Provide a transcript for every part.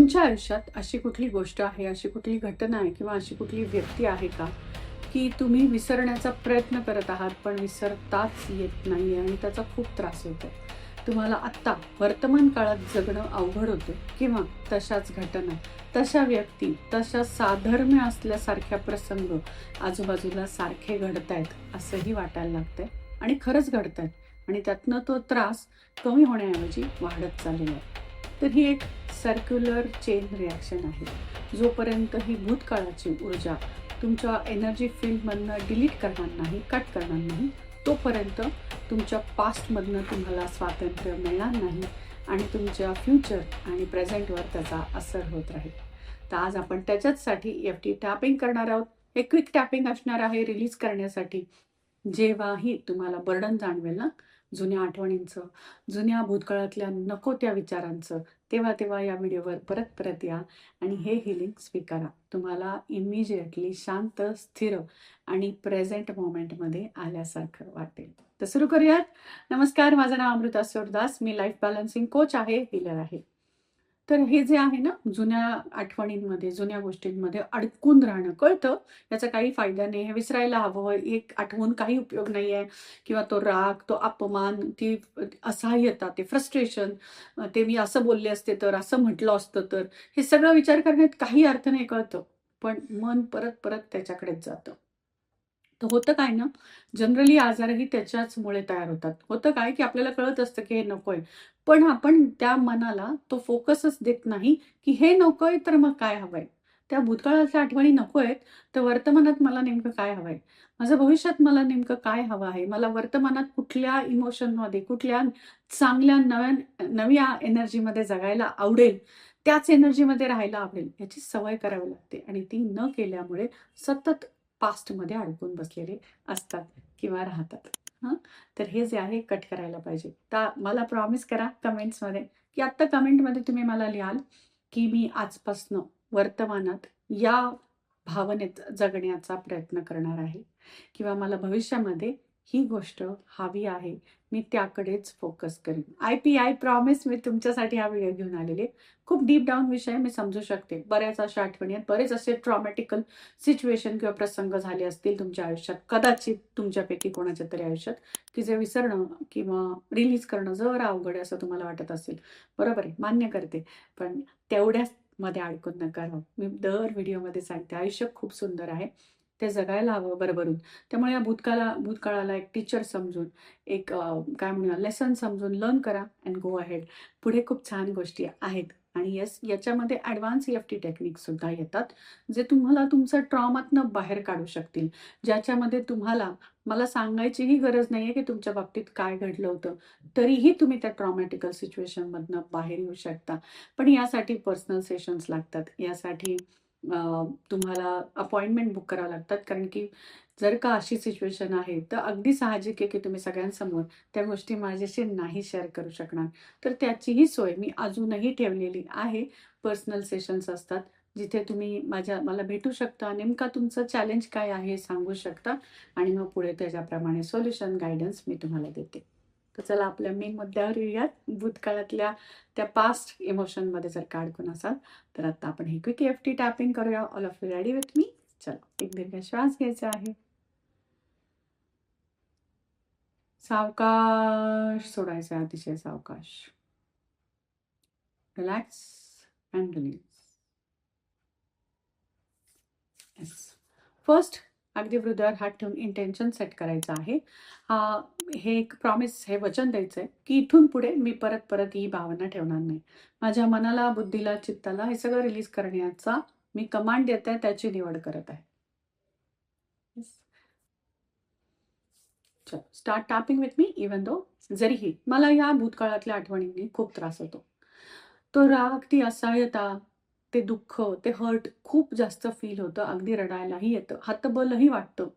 तुमच्या आयुष्यात अशी कुठली गोष्ट आहे, अशी कुठली घटना आहे किंवा अशी कुठली व्यक्ती आहे का, की तुम्ही विसरण्याचा प्रयत्न करत आहात, पण विसरताच येत नाही आणि त्याचा खूप त्रास होतो? तुम्हाला आत्ता वर्तमान काळात जगणं अवघड होतं किंवा तशाच घटना, तशा व्यक्ती, तशा साधर्म्य असल्यासारख्या प्रसंग आजूबाजूला सारखे घडतायत असंही वाटायला लागतंय आणि खरंच घडतायत आणि त्यातनं तो त्रास कमी होण्याऐवजी वाढत चाललेला आहे. तर ही एक सर्क्युलर चेन रिॲक्शन आहे. जोपर्यंत ही भूतकाळाची ऊर्जा तुमच्या एनर्जी फील्डमधनं डिलीट करणार नाही, कट करणार नाही, तोपर्यंत तुमच्या पास्टमधनं तुम्हाला स्वातंत्र्य मिळणार नाही आणि तुमच्या फ्युचर आणि प्रेझेंटवर त्याचा असर होत राहील. तर आज आपण त्याच्याचसाठी EFT टॅपिंग करणार आहोत. हे क्विक टॅपिंग असणार आहे रिलीज करण्यासाठी. जेव्हाही तुम्हाला बर्डन जाणवेल ना, जुन्या आठवणींचं, जुन्या भूतकाळातल्या नको त्या विचारांचं, तेव्हा तेव्हा या व्हिडिओवर परत परत या आणि हे हिलिंग स्वीकारा. तुम्हाला इमिजिएटली शांत, स्थिर आणि प्रेझेंट मोमेंटमध्ये आल्यासारखं वाटेल. तर सुरू करूयात. नमस्कार, माझं नाव अमृता सूरदास. मी लाईफ बॅलन्सिंग कोच आहे, हीलर आहे. तर हे जे आहे ना, जुन्या आठवणींमध्ये, जुन्या गोष्टींमध्ये अडकून राहणं, कळतं याचा काही फायदा नाही, हे विसरायला हवं, एक आठवून काही उपयोग नाही आहे किंवा तो राग, तो अपमान, ती असहाय्यता, ते फ्रस्ट्रेशन, ते मी असं बोलले असते तर, असं म्हटलं असतं तर, हे सगळं विचार करण्यात काही अर्थ नाही, कळतं. पण मन परत परत त्याच्याकडेच जातं. तर होतं काय ना, जनरली आजारही त्याच्याचमुळे तयार होतात. होतं काय, की आपल्याला कळत असतं की हे नकोय. पण आपण त्या मनाला तो फोकसच देत नाही, की हे नकोय तर मग काय हवंय? त्या भूतकाळातल्या आठवणी नको आहेत, तर वर्तमानात मला नेमकं काय हवंय? माझं भविष्यात मला नेमकं काय हवं आहे? मला वर्तमानात कुठल्या इमोशनमध्ये, कुठल्या चांगल्या नव्या एनर्जीमध्ये जगायला आवडेल, त्याच एनर्जीमध्ये राहायला आवडेल, याची सवय करावी लागते आणि ती न केल्यामुळे सतत पास्टमध्ये अडकून बसलेले असतात किंवा राहतात. हं. तर हे जे आहे कट करायला पाहिजे. तर मला प्रॉमिस करा कमेंट्समध्ये, की आत्ता कमेंटमध्ये तुम्ही मला लिहाल, की मी आजपासनं वर्तमानात या भावनेत जगण्याचा प्रयत्न करणार आहे किंवा मला भविष्यामध्ये ही गोष्ट हवी आहे. मी त्याकडेच फोकस करीन. आय प्रॉमिस मी तुमच्यासाठी हा व्हिडिओ घेऊन आलेले. खूप डीप डाउन विषय मी समजू शकते. बऱ्याच अशा आठवणी आहेत, बरेच असे ट्रॉमॅटिकल सिच्युएशन किंवा प्रसंग झाले असतील तुमच्या आयुष्यात, कदाचित तुमच्यापैकी कोणाच्या तरी आयुष्यात, की जे विसरणं किंवा रिलीज करणं जरा अवघड आहे असं तुम्हाला वाटत असेल. बरोबर आहे, मान्य करते. पण तेवढ्याच मध्ये अडकून नका राहू. मी दर व्हिडिओमध्ये सांगते, आयुष्य खूप सुंदर आहे. ते जगायला हवं भरभरून. त्यामुळे या भूतकाळाला एक टीचर समजून, एक काय म्हणूया लेसन समजून लर्न करा अँड गो अहेड. पुढे खूप छान गोष्टी आहेत आणि येस, याच्यामध्ये ॲडव्हान्स EFT टेक्निक्ससुद्धा येतात, जे तुम्हाला तुमचं ट्रॉमातनं बाहेर काढू शकतील. ज्याच्यामध्ये तुम्हाला मला सांगायचीही गरज नाहीये, की तुमच्या बाबतीत काय घडलं होतं. तरीही तुम्ही त्या ट्रॉमॅटिकल सिच्युएशनमधनं बाहेर येऊ शकता. पण यासाठी पर्सनल सेशन्स लागतात. यासाठी तुम्हाला अपॉइंटमेंट बुक करावं लागतात. कारण की जर का अशी सिच्युएशन आहे, तर अगदी साहजिक आहे, की तुम्ही सगळ्यांसमोर त्या गोष्टी माझ्याशी नाही शेअर करू शकणार. तर त्याचीही सोय मी अजूनही ठेवलेली आहे. पर्सनल सेशन्स असतात, जिथे तुम्ही मला भेटू शकता. नेमका तुमचं चॅलेंज काय आहे हे सांगू शकता आणि मग पुढे त्याच्याप्रमाणे सोल्युशन, गाईडन्स मी तुम्हाला देते. तर चला आपल्या मेन मुद्द्यावर येऊयात. भूतकाळातल्या त्या पास्ट इमोशनमध्ये जर का अडकून असाल, तर आता आपण ही क्विक EFT टॅपिंग करूया. All of you ready with me? चला, एक दीर्घ श्वास घ्यायचा आहे. सावकाश सोडायचा आहे, अतिशय सावकाश. Relax and release. Yes. First अगदी हृदयावर हात ठेवून इंटेन्शन सेट करायचं आहे. हे एक प्रॉमिस, हे वचन द्यायचं आहे, की इथून पुढे मी परत परत ही भावना ठेवणार नाही. माझ्या मनाला, बुद्धीला, चित्ताला हे सगळं रिलीज करण्याचा मी कमांड देत आहे, त्याची निवड करत आहे. येस. चलो, start tapping with me even though. जरीही मला या भूतकाळातल्या आठवणींनी खूप त्रास होतो. तो राग, ती असहाय्यता, ते दुःख, ते हर्ट खूप जास्त फील होतं. अगदी रडायलाही येतं, हतबलही वाटतं.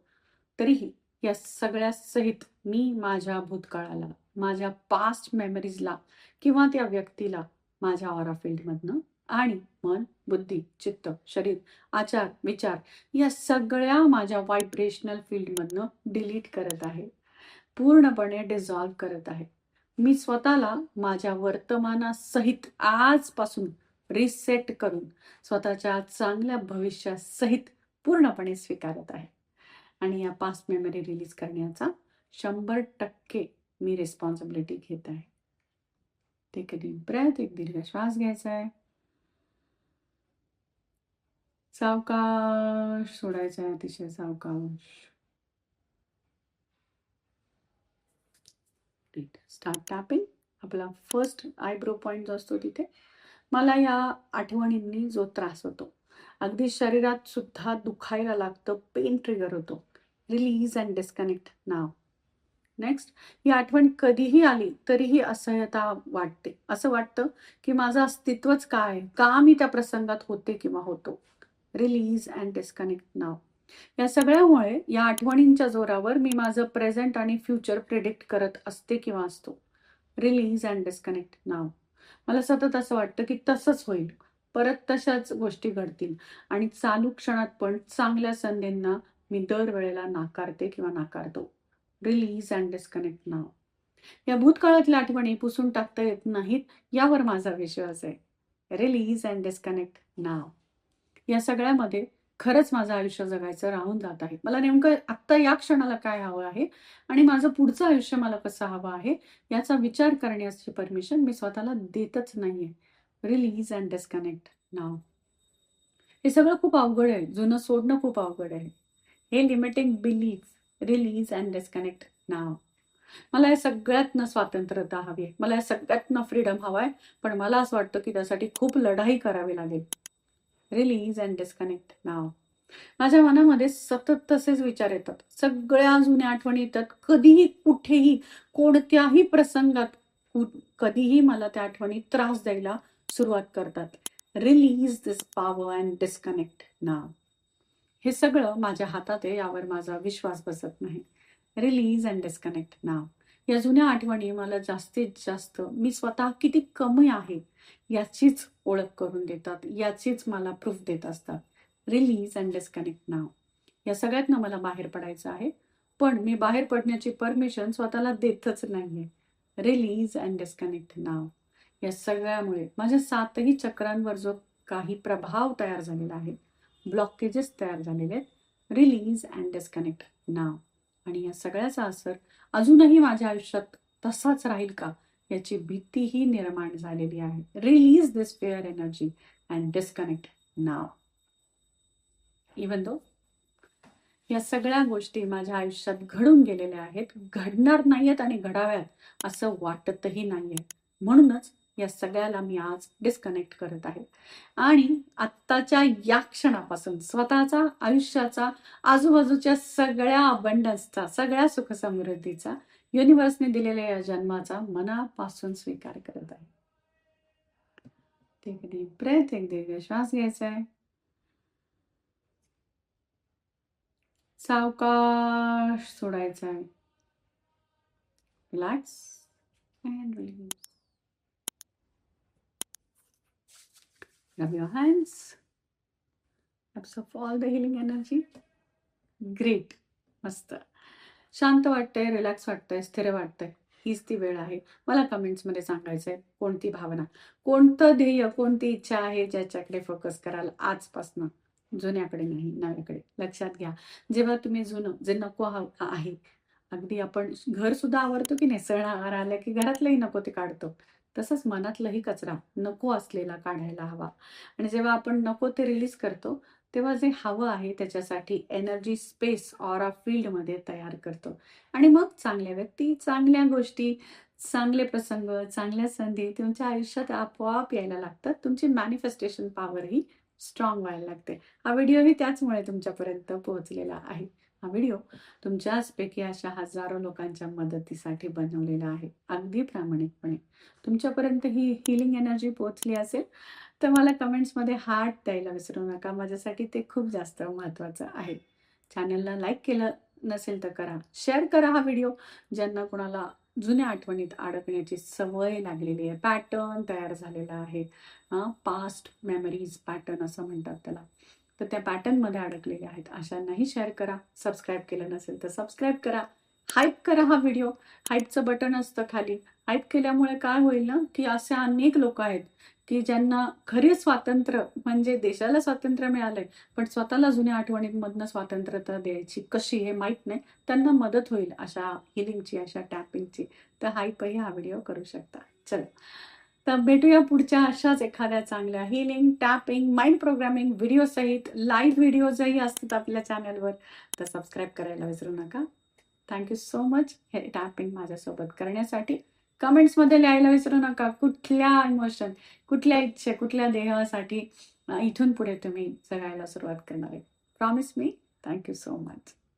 तरीही या सगळ्या सहित मी माझ्या भूतकाळाला, माझ्या पास्ट मेमरीजला किंवा त्या व्यक्तीला माझ्या ऑरा फील्डमधनं आणि मन, बुद्धी, चित्त, शरीर, आचार, विचार या सगळ्या माझ्या व्हायब्रेशनल फील्डमधनं डिलीट करत आहे. पूर्णपणे डिसॉल्व्ह करत आहे. मी स्वतःला माझ्या वर्तमानासहित आजपासून रिसेट करून स्वतःच्या चांगल्या भविष्यासहित पूर्णपणे स्वीकारत आहे. आणि या पास्ट मेमरी रिलीज करण्याचा 100% मी रिस्पॉन्सिबिलिटी घेत आहे. टेक अ डीप ब्रेथ, एक दीर्घ श्वास घ्यायचा आहे. सावकाश सोडायचा आहे, अतिशय सावकाश. Start tapping. आपला फर्स्ट आयब्रो पॉइंट जो असतो तिथे. मला या आठवणींनी जो त्रास होतो, अगदी शरीरात सुद्धा दुखायला लागतं, पेन ट्रिगर होतो. Release and disconnect now. Next, ही आठवण कधीही आली तरीही असह्यता वाटते. असं वाटतं की माझं अस्तित्वच काय, का मी त्या प्रसंगात होते किंवा होतो. रिलीज अँड डिस्कनेक्ट नाव. या सगळ्यामुळे या आठवणींच्या जोरावर मी माझं प्रेझेंट आणि फ्युचर प्रिडिक्ट करत असते किंवा असतो. Release and disconnect now. मला सतत असं वाटतं की तसंच होईल, परत तशाच गोष्टी घडतील आणि चालू क्षणात पण चांगल्या संधींना मी दरवेळेला नाकारते किंवा नाकारतो. रिलीज अँड डिस्कनेक्ट नाव. या भूतकाळातल्या आठवणी पुसून टाकता येत नाहीत यावर माझा विश्वास आहे. रिलीज अँड डिस्कनेक्ट नाव. या सगळ्यामध्ये खरंच माझं आयुष्य जगायचं राहून जात आहे. मला नेमकं आत्ता या क्षणाला काय हवं आहे आणि माझं पुढचं आयुष्य मला कसं हवं आहे याचा विचार करण्याची परमिशन मी स्वतःला देतच नाहीये. Release and disconnect now. हे सगळं खूप अवघड आहे. जुनं सोडणं खूप अवघड आहे. हे limiting belief release and disconnect now. मला या सगळ्यातनं स्वातंत्र्यता हवी आहे. मला या सगळ्यातनं फ्रीडम हवाय, पण मला असं वाटतं की त्यासाठी खूप लढाई करावी लागेल. रिलीज अँड डिस्कनेक्ट नाव. माझ्या मनामध्ये सतत तसेच विचार येतात. सगळ्या जुन्या आठवणी येतात. कधीही, कुठेही, कोणत्याही प्रसंगात कधीही मला त्या आठवणी त्रास द्यायला सुरुवात करतात. Release this power and disconnect now. हे सगळं माझ्या हातात आहे, यावर माझा विश्वास बसत नाही. रिलीज अँड डिस्कनेक्ट नाव. या जुन्या आठवणी मला जास्तीत जास्त मी स्वतः किती कमी आहे याचीच ओळख करून देतात, याचीच मला प्रूफ देत असतात. रिलीज अँड डिस्कनेक्ट नाव. या सगळ्यातनं मला बाहेर पडायचं आहे, पण मी बाहेर पडण्याची परमिशन स्वतःला देतच नाहीये. रिलीज अँड डिस्कनेक्ट नाव. या सगळ्यामुळे माझ्या 7ही चक्रांवर जो काही प्रभाव तयार झालेला आहे, ब्लॉकेजेस तयार झालेले आहेत. रिलीज अँड डिस्कनेक्ट नाव. आणि या सगळ्याचा असर अजूनही माझ्या आयुष्यात तसाच राहील का याची भीतीही निर्माण झालेली आहे. Release this fear energy and disconnect now. Even though या सगळ्या गोष्टी माझ्या आयुष्यात घडून गेलेल्या आहेत, घडणार नाहीयेत आणि घडाव्यात असं वाटतही नाहीये. म्हणूनच या सगळ्याला मी आज डिस्कनेक्ट करत आहे आणि आत्ताच्या या क्षणापासून स्वतःचा, आयुष्याचा, आजूबाजूच्या सगळ्या अबंडन्सचा, सगळ्या सुखसमृद्धीचा, युनिव्हर्सने दिलेल्या या जन्माचा मनापासून स्वीकार करत आहे. Take a deep breath. एक दीर्घ श्वास घ्यायचा आहे. सावकाश सोडायचा आहे. Relax and release. Rub your hands. Absorb all the healing energy. Great. मस्त. शांत वाटतंय, रिलॅक्स वाटतंय, स्थिर वाटतंय. हीच ती वेळ आहे. मला कमेंट्समध्ये सांगायचंय कोणती भावना, कोणतं ध्येय, कोणती इच्छा आहे ज्याच्याकडे फोकस कराल आजपासनं. जुन्याकडे नाही, नव्याकडे. लक्षात घ्या, जेव्हा तुम्ही जुनं जे नको आहे, अगदी आपण घर सुद्धा आवरतो की नाही, सण आला की घरातलंही नको ते काढतो. तसंच मनातलाही कचरा नको असलेला काढायला हवा. आणि जेव्हा आपण नको ते रिलीज करतो, तेव्हा जे हवं आहे त्याच्यासाठी एनर्जी स्पेस ऑरा फील्डमध्ये तयार करतो. आणि मग चांगल्या व्यक्ती, चांगल्या गोष्टी, चांगले प्रसंग, चांगल्या संधी तुमच्या आयुष्यात आपोआप यायला लागतात. तुमची मॅनिफेस्टेशन पॉवरही स्ट्रॉंग व्हायला लागते. हा व्हिडिओही त्याचमुळे तुमच्यापर्यंत पोहोचलेला आहे. हा व्हिडिओ तुमच्याचपैकी अशा हजारो लोकांच्या मदतीसाठी बनवलेला आहे. अगदी प्रामाणिकपणे तुमच्यापर्यंत ही हिलिंग एनर्जी पोहोचली असेल तर मला कमेंट्समध्ये हार्ट द्यायला विसरू नका. माझ्यासाठी ते खूप जास्त महत्त्वाचं आहे. चॅनलला लाईक केलं नसेल तर करा, शेअर करा हा व्हिडिओ. ज्यांना कोणाला जुन्या आठवणीत अडकण्याची सवय लागलेली आहे, पॅटर्न तयार झालेला आहे, पास्ट मेमरीज पॅटर्न असं म्हणतात त्याला, तर त्या पॅटर्नमध्ये अडकलेले आहेत, अशांनाही शेअर करा. सबस्क्राईब केलं नसेल तर सबस्क्राईब करा. हाईप करा हा व्हिडिओ. हाईपचं बटन असतं खाली. हाईप केल्यामुळे काय होईल ना, की असे अनेक लोक आहेत की ज्यांना खरे स्वातंत्र्य म्हणजे देशाला स्वातंत्र्य मिळालंय, पण स्वतःला जुन्या आठवणींमधनं स्वातंत्र्यता द्यायची कशी हे माहीत नाही, त्यांना मदत होईल अशा हिलिंगची, अशा टॅपिंगची. तर हाही हा व्हिडिओ करू शकता. चला, तर भेटूया पुढच्या अशाच एखाद्या चांगल्या healing, tapping, mind programming video सहित. लाईव्ह व्हिडिओजही असतात आपल्या चॅनलवर, तर सबस्क्राईब करायला विसरू नका. थँक्यू सो मच हे टॅपिंग माझ्यासोबत करण्यासाठी. कमेंट्समध्ये लिहायला विसरू नका कुठल्या इमोशन, कुठल्या इच्छे, कुठल्या देहासाठी इथून पुढे तुम्ही जगायला सुरुवात करणार आहे. Promise me. Thank you so much.